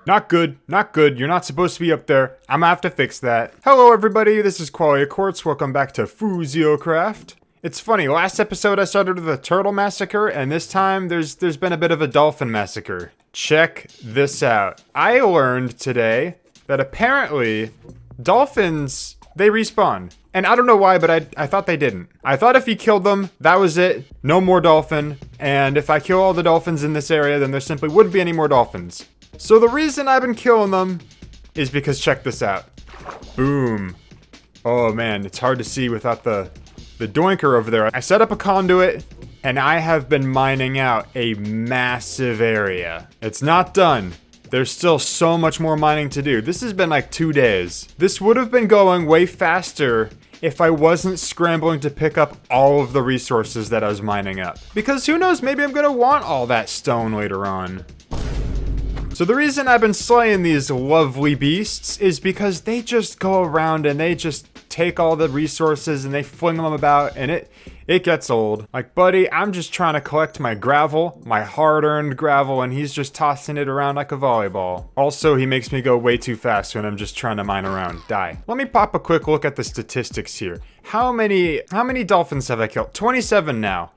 Not good, not good. You're not supposed to be up there. I'm gonna have to fix that. Hello everybody, this is Quality of Quartz. Welcome back to FusioCraft. It's funny, last episode I started with a turtle massacre, and this time there's been a bit of a dolphin massacre. Check this out. I learned today that apparently dolphins, they respawn. And I don't know why, but I thought they didn't. I thought if you killed them, that was it. No more dolphin. And if I kill all the dolphins in this area, then there simply wouldn't be any more dolphins. So the reason I've been killing them is because check this out. Boom. Oh man, it's hard to see without the doinker over there. I set up a conduit and I have been mining out a massive area. It's not done. There's still so much more mining to do. This has been like 2 days. This would have been going way faster if I wasn't scrambling to pick up all of the resources that I was mining up. Because who knows, maybe I'm gonna want all that stone later on. So the reason I've been slaying these lovely beasts is because they just go around and they just take all the resources and they fling them about, and it gets old. Like, buddy, I'm just trying to collect my gravel, my hard-earned gravel, and he's just tossing it around like a volleyball. Also, he makes me go way too fast when I'm just trying to mine around. Die. Let me pop a quick look at the statistics here. How many dolphins have I killed? 27 now.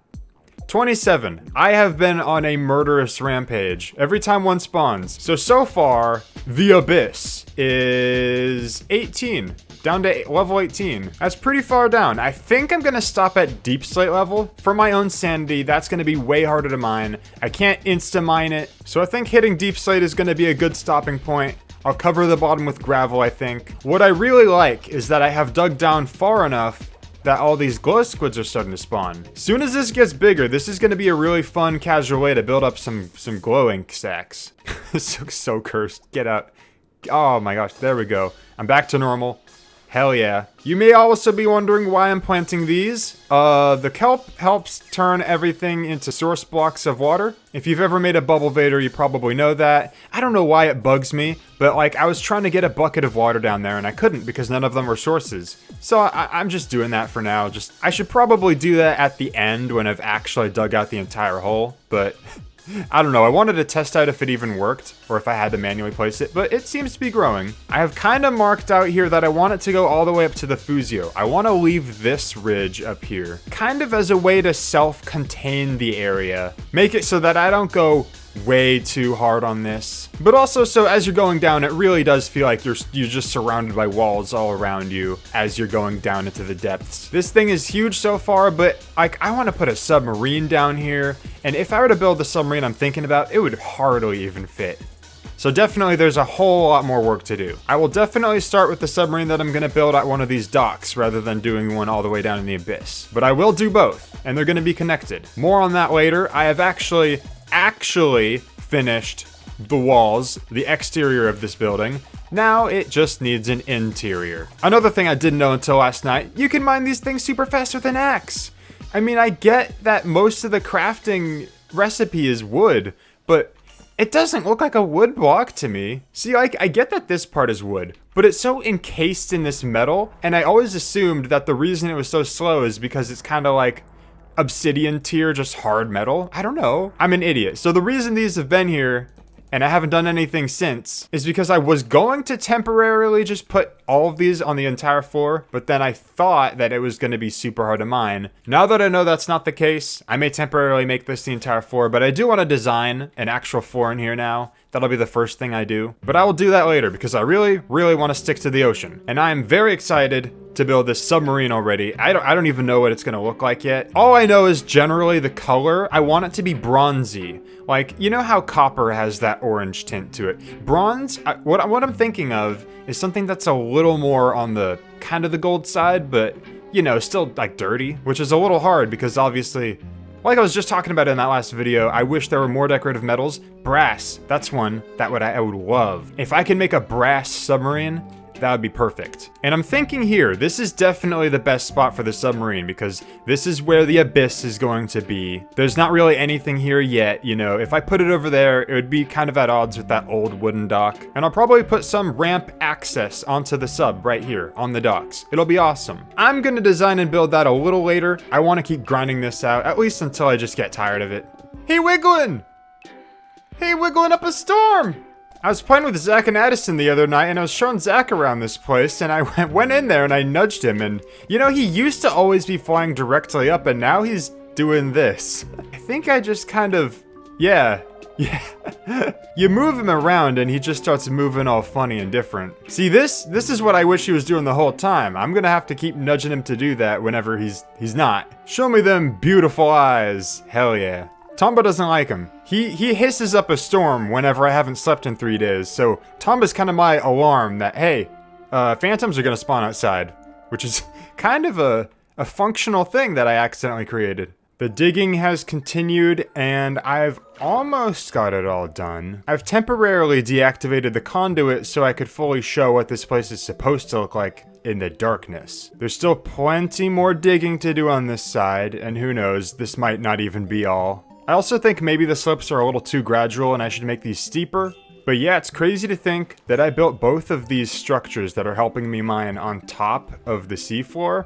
27. I have been on a murderous rampage every time one spawns. So far, the abyss is 18. Down to level 18. That's pretty far down. I think I'm gonna stop at deep slate level. For my own sanity, that's gonna be way harder to mine. I can't insta-mine it. So I think hitting deep slate is gonna be a good stopping point. I'll cover the bottom with gravel, I think. What I really like is that I have dug down far enough that all these glow squids are starting to spawn. Soon as this gets bigger, this is gonna be a really fun, casual way to build up some glow ink stacks. This looks so cursed. Get out. Oh my gosh, there we go. I'm back to normal. Hell yeah. You may also be wondering why I'm planting these. The kelp helps turn everything into source blocks of water. If you've ever made a bubble vader, you probably know that. I don't know why it bugs me, but like I was trying to get a bucket of water down there and I couldn't because none of them were sources. So I'm just doing that for now. I should probably do that at the end when I've actually dug out the entire hole, but I don't know, I wanted to test out if it even worked, or if I had to manually place it, but it seems to be growing. I have kind of marked out here that I want it to go all the way up to the Fusio. I want to leave this ridge up here, kind of as a way to self-contain the area. Make it so that I don't go way too hard on this. But also, so as you're going down, it really does feel like you're just surrounded by walls all around you as you're going down into the depths. This thing is huge so far, but like I want to put a submarine down here. And if I were to build the submarine I'm thinking about, it would hardly even fit. So definitely there's a whole lot more work to do. I will definitely start with the submarine that I'm going to build at one of these docks rather than doing one all the way down in the abyss. But I will do both, and they're going to be connected. More on that later. I have actually finished the walls, the exterior of this building. Now it just needs an interior. Another thing I didn't know until last night, you can mine these things super fast with an axe. I mean, I get that most of the crafting recipe is wood, but it doesn't look like a wood block to me. See, like, I get that this part is wood, but it's so encased in this metal, and I always assumed that the reason it was so slow is because it's kind of like obsidian tier, just hard metal. I don't know. I'm an idiot. So the reason these have been here, and I haven't done anything since, is because I was going to temporarily just put all of these on the entire floor, but then I thought that it was going to be super hard to mine. Now that I know that's not the case, I may temporarily make this the entire floor, but I do want to design an actual floor in here now. That'll be the first thing I do. But I will do that later because I really, really want to stick to the ocean. And I am very excited to build this submarine already. I don't even know what it's going to look like yet. All I know is generally the color. I want it to be bronzy. Like, you know how copper has that orange tint to it? Bronze, what I'm thinking of is something that's a little more on the kind of the gold side, but you know, still like dirty, which is a little hard because obviously, like I was just talking about in that last video, I wish there were more decorative metals. Brass, that's one that I would love. If I can make a brass submarine, that would be perfect. And I'm thinking here, this is definitely the best spot for the submarine because this is where the abyss is going to be. There's not really anything here yet, you know. If I put it over there, it would be kind of at odds with that old wooden dock. And I'll probably put some ramp access onto the sub right here on the docks. It'll be awesome. I'm gonna design and build that a little later. I want to keep grinding this out, at least until I just get tired of it. Hey, wiggling! Hey, wiggling up a storm! I was playing with Zach and Addison the other night, and I was showing Zach around this place, and I went in there and I nudged him, and you know, he used to always be flying directly up, and now he's doing this. I think I just kind of, yeah. You move him around and he just starts moving all funny and different. See, this is what I wish he was doing the whole time. I'm gonna have to keep nudging him to do that whenever he's not. Show me them beautiful eyes. Hell yeah. Tomba doesn't like him. He hisses up a storm whenever I haven't slept in 3 days, so Tomba's kind of my alarm that, hey, phantoms are gonna spawn outside, which is kind of a functional thing that I accidentally created. The digging has continued, and I've almost got it all done. I've temporarily deactivated the conduit so I could fully show what this place is supposed to look like in the darkness. There's still plenty more digging to do on this side, and who knows, this might not even be all. I also think maybe the slopes are a little too gradual and I should make these steeper. But yeah, it's crazy to think that I built both of these structures that are helping me mine on top of the seafloor,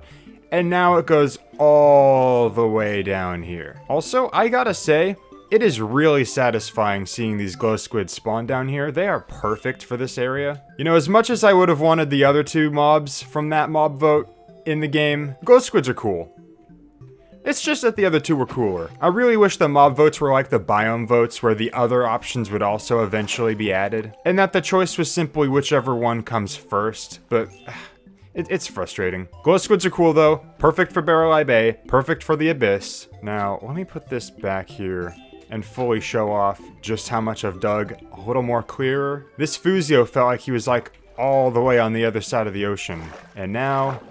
and now it goes all the way down here. Also, I gotta say, it is really satisfying seeing these glow squids spawn down here. They are perfect for this area. You know, as much as I would have wanted the other two mobs from that mob vote in the game, glow squids are cool. It's just that the other two were cooler. I really wish the mob votes were like the biome votes where the other options would also eventually be added, and that the choice was simply whichever one comes first, but it's frustrating. Glow squids are cool though. Perfect for Barreleye Bay, perfect for the Abyss. Now, let me put this back here and fully show off just how much I've dug a little more clearer. This Fusio felt like he was like all the way on the other side of the ocean. And now,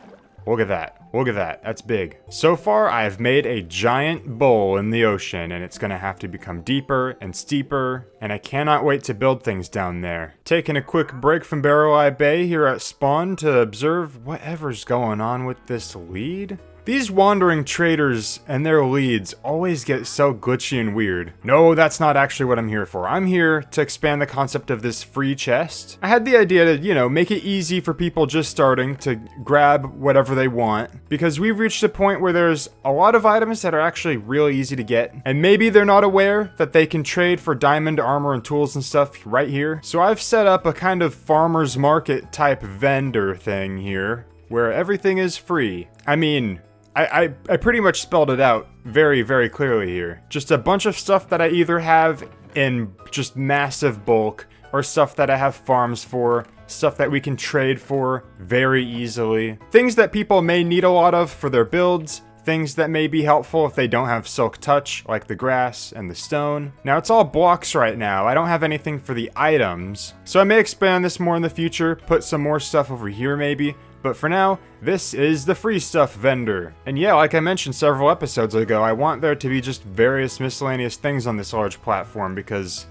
look at that. Look at that. That's big. So far, I have made a giant bowl in the ocean, and it's gonna have to become deeper and steeper, and I cannot wait to build things down there. Taking a quick break from Barreleye Bay here at spawn to observe whatever's going on with this lead. These wandering traders and their leads always get so glitchy and weird. No, that's not actually what I'm here for. I'm here to expand the concept of this free chest. I had the idea to, you know, make it easy for people just starting to grab whatever they want, because we've reached a point where there's a lot of items that are actually really easy to get, and maybe they're not aware that they can trade for diamond armor and tools and stuff right here. So I've set up a kind of farmer's market type vendor thing here, where everything is free. I mean, I pretty much spelled it out very, very clearly here. Just a bunch of stuff that I either have in just massive bulk, or stuff that I have farms for, stuff that we can trade for very easily. Things that people may need a lot of for their builds, things that may be helpful if they don't have silk touch, like the grass and the stone. Now it's all blocks right now. I don't have anything for the items, so I may expand this more in the future, put some more stuff over here maybe. But for now, this is the free stuff vendor. And yeah, like I mentioned several episodes ago, I want there to be just various miscellaneous things on this large platform because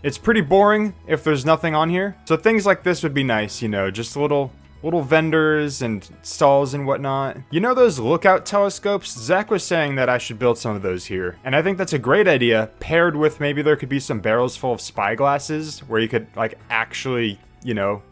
it's pretty boring if there's nothing on here. So things like this would be nice, you know, just little vendors and stalls and whatnot. You know those lookout telescopes? Zach was saying that I should build some of those here. And I think that's a great idea, paired with maybe there could be some barrels full of spyglasses where you could like actually, you know,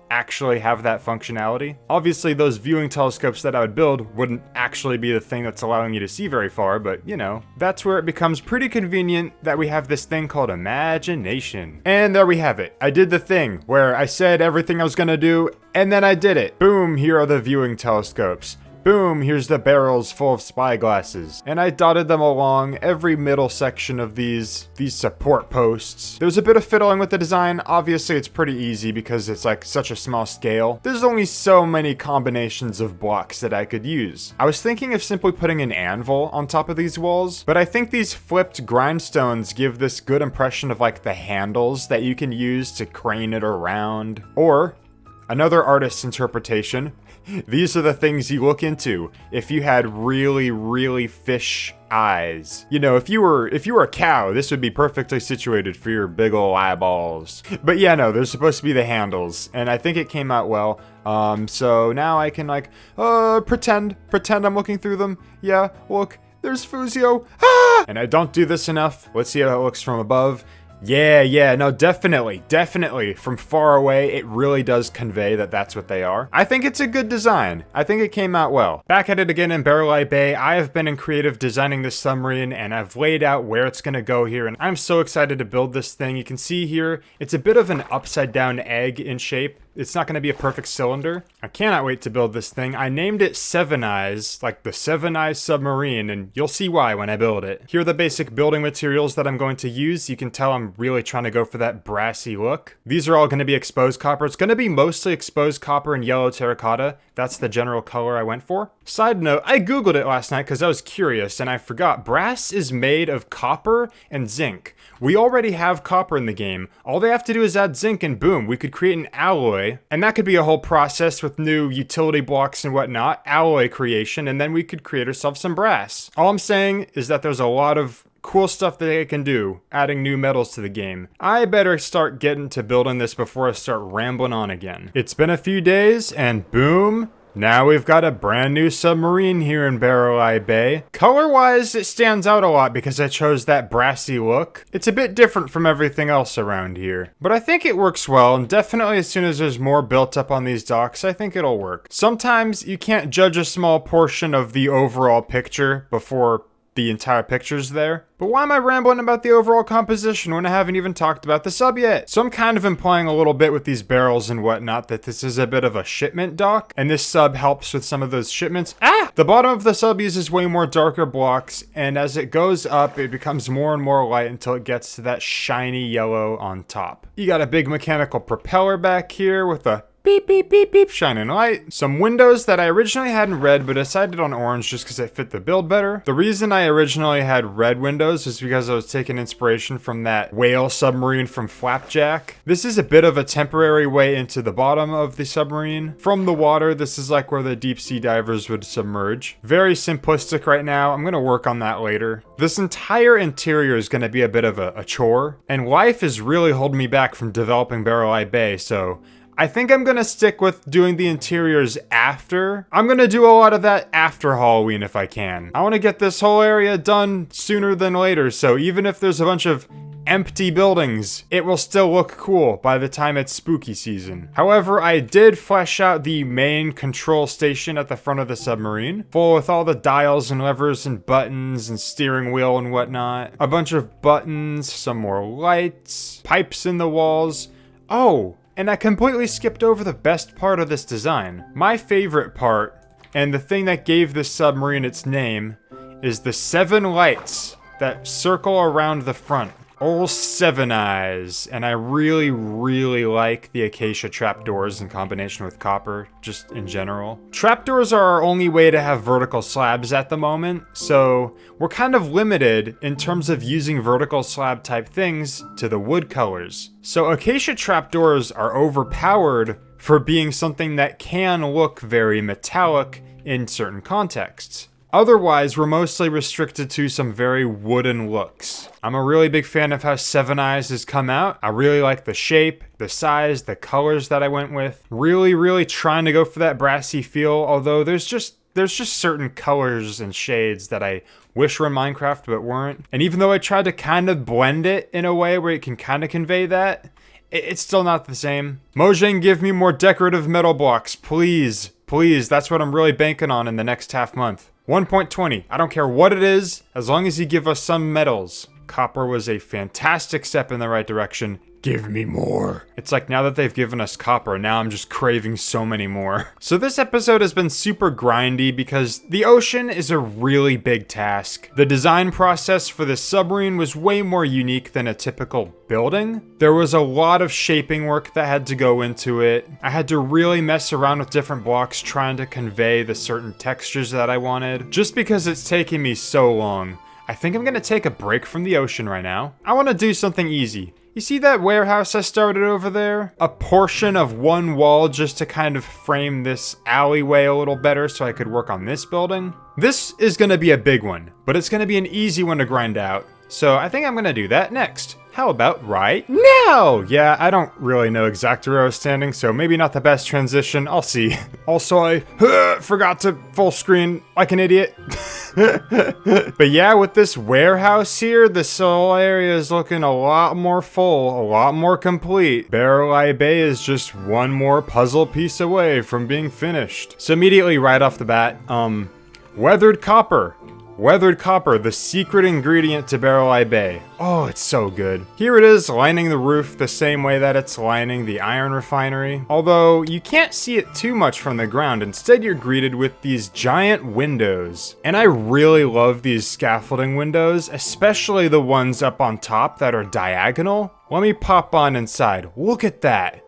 actually have that functionality. Obviously, those viewing telescopes that I would build wouldn't actually be the thing that's allowing you to see very far, but you know, that's where it becomes pretty convenient that we have this thing called imagination. And there we have it. I did the thing where I said everything I was gonna do, and then I did it. Boom, here are the viewing telescopes. Boom, here's the barrels full of spyglasses. And I dotted them along every middle section of these support posts. There was a bit of fiddling with the design. Obviously, it's pretty easy because it's like such a small scale. There's only so many combinations of blocks that I could use. I was thinking of simply putting an anvil on top of these walls, but I think these flipped grindstones give this good impression of like the handles that you can use to crane it around. Or, another artist's interpretation, these are the things you look into if you had really, really fish eyes. You know, if you were a cow, this would be perfectly situated for your big ol' eyeballs. But yeah, no, they're supposed to be the handles, and I think it came out well. So now I can like, pretend I'm looking through them. Yeah, look, there's Fusio. Ah! And I don't do this enough. Let's see how it looks from above. Yeah, no, definitely. From far away, it really does convey that that's what they are. I think it's a good design. I think it came out well. Back at it again in Barreleye Bay, I have been in creative designing this submarine, and I've laid out where it's gonna go here, and I'm so excited to build this thing. You can see here, it's a bit of an upside down egg in shape. It's not going to be a perfect cylinder. I cannot wait to build this thing. I named it Seven Eyes, like the Seven Eyes Submarine, and you'll see why when I build it. Here are the basic building materials that I'm going to use. You can tell I'm really trying to go for that brassy look. These are all going to be exposed copper. It's going to be mostly exposed copper and yellow terracotta. That's the general color I went for. Side note, I googled it last night because I was curious, and I forgot brass is made of copper and zinc. We already have copper in the game. All they have to do is add zinc and boom, we could create an alloy. And that could be a whole process with new utility blocks and whatnot, alloy creation, and then we could create ourselves some brass. All I'm saying is that there's a lot of cool stuff that they can do, adding new metals to the game. I better start getting to building this before I start rambling on again. It's been a few days, and boom, now we've got a brand new submarine here in Barreleye Bay. Color-wise, it stands out a lot because I chose that brassy look. It's a bit different from everything else around here. But I think it works well, and definitely as soon as there's more built up on these docks, I think it'll work. Sometimes you can't judge a small portion of the overall picture before the entire picture's there. But why am I rambling about the overall composition when I haven't even talked about the sub yet? So I'm kind of implying a little bit with these barrels and whatnot that this is a bit of a shipment dock, and this sub helps with some of those shipments. The bottom of the sub uses way more darker blocks, and as it goes up, it becomes more and more light until it gets to that shiny yellow on top. You got a big mechanical propeller back here with a beep, beep, beep, beep, shining light. Some windows that I originally had in red, but decided on orange just because it fit the build better. The reason I originally had red windows is because I was taking inspiration from that whale submarine from Flapjack. This is a bit of a temporary way into the bottom of the submarine. From the water, this is like where the deep sea divers would submerge. Very simplistic right now. I'm going to work on that later. This entire interior is going to be a bit of a chore, and life is really holding me back from developing Barreleye Bay, so I think I'm gonna stick with doing the interiors after. I'm gonna do a lot of that after Halloween if I can. I wanna get this whole area done sooner than later, so even if there's a bunch of empty buildings, it will still look cool by the time it's spooky season. However, I did flesh out the main control station at the front of the submarine, full with all the dials and levers and buttons and steering wheel and whatnot. A bunch of buttons, some more lights, pipes in the walls. Oh! And I completely skipped over the best part of this design. My favorite part, and the thing that gave this submarine its name, is the 7 lights that circle around the front. All 7 eyes, and I really like the Acacia trapdoors in combination with copper, just in general. Trapdoors are our only way to have vertical slabs at the moment, so we're kind of limited in terms of using vertical slab type things to the wood colors. So Acacia trapdoors are overpowered for being something that can look very metallic in certain contexts. Otherwise, we're mostly restricted to some very wooden looks. I'm a really big fan of how 7 Eyes has come out. I really like the shape, the size, the colors that I went with. Really trying to go for that brassy feel, although there's just certain colors and shades that I wish were in Minecraft but weren't. And even though I tried to kind of blend it in a way where it can kind of convey that, it's still not the same. Mojang, give me more decorative metal blocks, please. Please, that's what I'm really banking on in the next half month. 1.20, I don't care what it is, as long as you give us some metals. Copper was a fantastic step in the right direction. Give me more. It's like now that they've given us copper, now I'm just craving so many more. So this episode has been super grindy because the ocean is a really big task. The design process for this submarine was way more unique than a typical building. There was a lot of shaping work that had to go into it. I had to really mess around with different blocks trying to convey the certain textures that I wanted. Just because it's taken me so long, I think I'm gonna take a break from the ocean right now. I wanna do something easy. You see that warehouse I started over there? A portion of one wall just to kind of frame this alleyway a little better so I could work on this building. This is gonna be a big one, but it's gonna be an easy one to grind out. So I think I'm gonna do that next. How about right now? Yeah, I don't really know exactly where I was standing, so maybe not the best transition. I'll see. Also, I forgot to full screen like an idiot. But yeah, with this warehouse here, this whole area is looking a lot more full, a lot more complete. Barreleye Bay is just one more puzzle piece away from being finished. So immediately right off the bat, weathered copper. Weathered copper, the secret ingredient to Barreleye Bay. Oh, it's so good. Here it is, lining the roof the same way that it's lining the iron refinery. Although, you can't see it too much from the ground. Instead, you're greeted with these giant windows. And I really love these scaffolding windows, especially the ones up on top that are diagonal. Let me pop on inside. Look at that.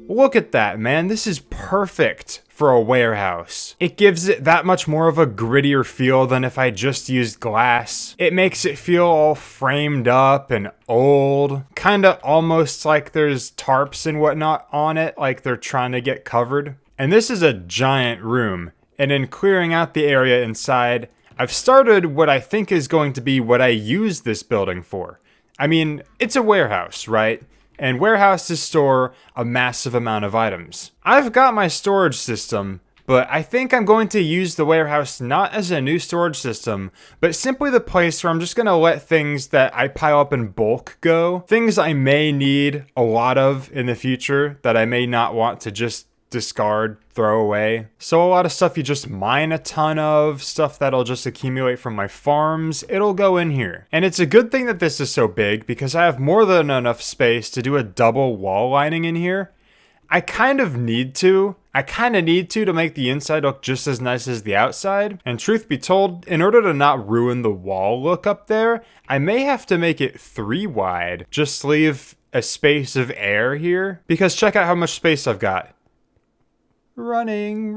Look at that, man. This is perfect for a warehouse. It gives it that much more of a grittier feel than if I just used glass. It makes it feel all framed up and old. Kinda almost like there's tarps and whatnot on it, like they're trying to get covered. And this is a giant room. And in clearing out the area inside, I've started what I think is going to be what I use this building for. I mean, it's a warehouse, right? And warehouses store a massive amount of items. I've got my storage system, but I think I'm going to use the warehouse not as a new storage system, but simply the place where I'm just going to let things that I pile up in bulk go. Things I may need a lot of in the future that I may not want to just discard, throw away. So a lot of stuff you just mine a ton of, stuff that'll just accumulate from my farms, it'll go in here. And it's a good thing that this is so big because I have more than enough space to do a double wall lining in here. I kind of need to make the inside look just as nice as the outside. And truth be told, in order to not ruin the wall look up there, I may have to make it 3 wide. Just leave a space of air here. Because check out how much space I've got. Running.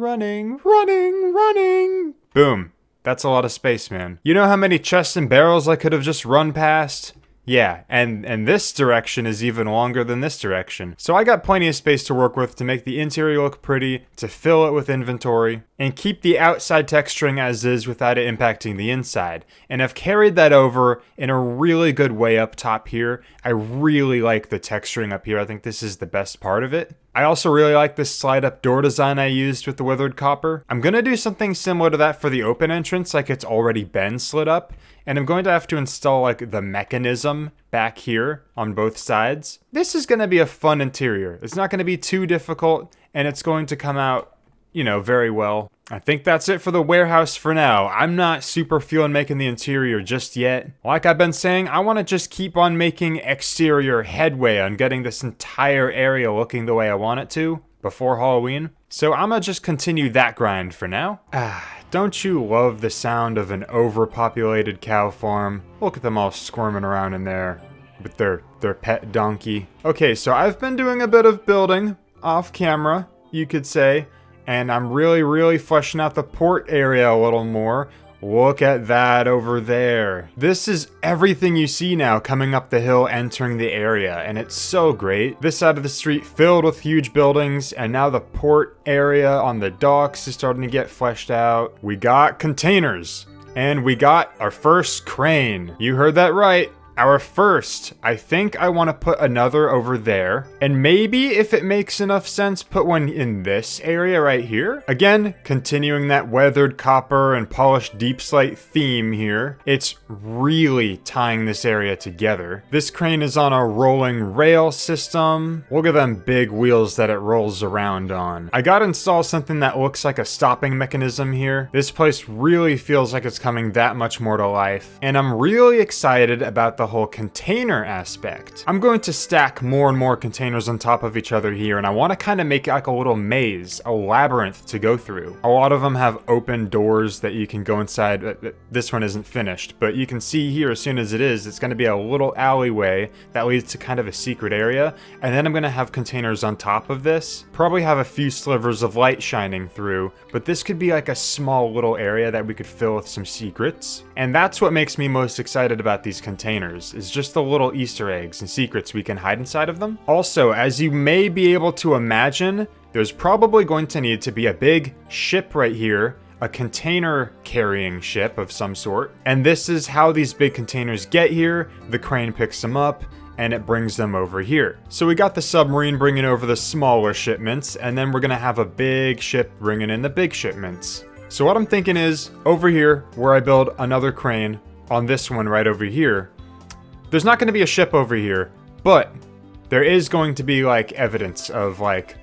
Boom. That's a lot of space, man. You know how many chests and barrels I could have just run past? Yeah, and this direction is even longer than this direction. So I got plenty of space to work with to make the interior look pretty, to fill it with inventory, and keep the outside texturing as is without it impacting the inside. And I've carried that over in a really good way up top here. I really like the texturing up here. I think this is the best part of it. I also really like this slide up door design I used with the weathered copper. I'm gonna do something similar to that for the open entrance, like it's already been slid up. And I'm going to have to install like the mechanism back here on both sides. This is gonna be a fun interior. It's not gonna be too difficult, and it's going to come out, you know, very well. I think that's it for the warehouse for now. I'm not super feeling making the interior just yet. Like I've been saying, I want to just keep on making exterior headway on getting this entire area looking the way I want it to before Halloween. So I'm gonna just continue that grind for now. Don't you love the sound of an overpopulated cow farm? Look at them all squirming around in there with their pet donkey. Okay, so I've been doing a bit of building off camera, you could say. And I'm really fleshing out the port area a little more. Look at that over there. This is everything you see now coming up the hill entering the area, and it's so great. This side of the street filled with huge buildings, and now the port area on the docks is starting to get fleshed out. We got containers, and we got our first crane. You heard that right. Our first. I think I want to put another over there. And maybe, if it makes enough sense, put one in this area right here. Again, continuing that weathered copper and polished deep slate theme here. It's really tying this area together. This crane is on a rolling rail system. Look at them big wheels that it rolls around on. I gotta install something that looks like a stopping mechanism here. This place really feels like it's coming that much more to life. And I'm really excited about the whole container aspect. I'm going to stack more and more containers on top of each other here, and I want to kind of make it like a little maze, a labyrinth to go through. A lot of them have open doors that you can go inside. This one isn't finished, but you can see here as soon as it is, it's going to be a little alleyway that leads to kind of a secret area, and then I'm going to have containers on top of this. Probably have a few slivers of light shining through, but this could be like a small little area that we could fill with some secrets. And that's what makes me most excited about these containers, is just the little Easter eggs and secrets we can hide inside of them. Also, as you may be able to imagine, there's probably going to need to be a big ship right here, a container carrying ship of some sort. And this is how these big containers get here. The crane picks them up and it brings them over here. So we got the submarine bringing over the smaller shipments, and then we're gonna have a big ship bringing in the big shipments. So what I'm thinking is, over here, where I build another crane, on this one right over here, there's not gonna be a ship over here, but there is going to be like evidence of like,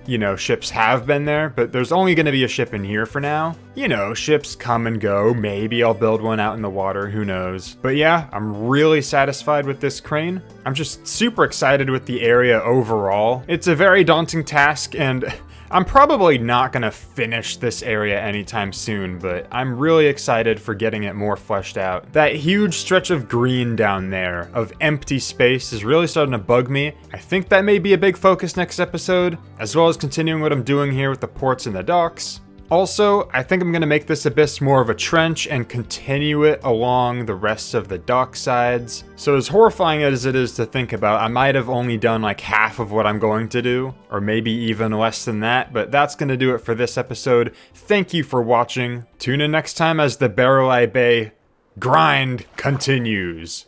you know, ships have been there, but there's only going to be a ship in here for now. You know, ships come and go. Maybe I'll build one out in the water, who knows. But yeah, I'm really satisfied with this crane. I'm just super excited with the area overall. It's a very daunting task, and I'm probably not going to finish this area anytime soon, but I'm really excited for getting it more fleshed out. That huge stretch of green down there, of empty space, is really starting to bug me. I think that may be a big focus next episode, as well as continuing what I'm doing here with the ports and the docks. Also, I think I'm going to make this abyss more of a trench and continue it along the rest of the dock sides. So as horrifying as it is to think about, I might have only done like half of what I'm going to do, or maybe even less than that, but that's going to do it for this episode. Thank you for watching. Tune in next time as the Barreleye Bay grind continues.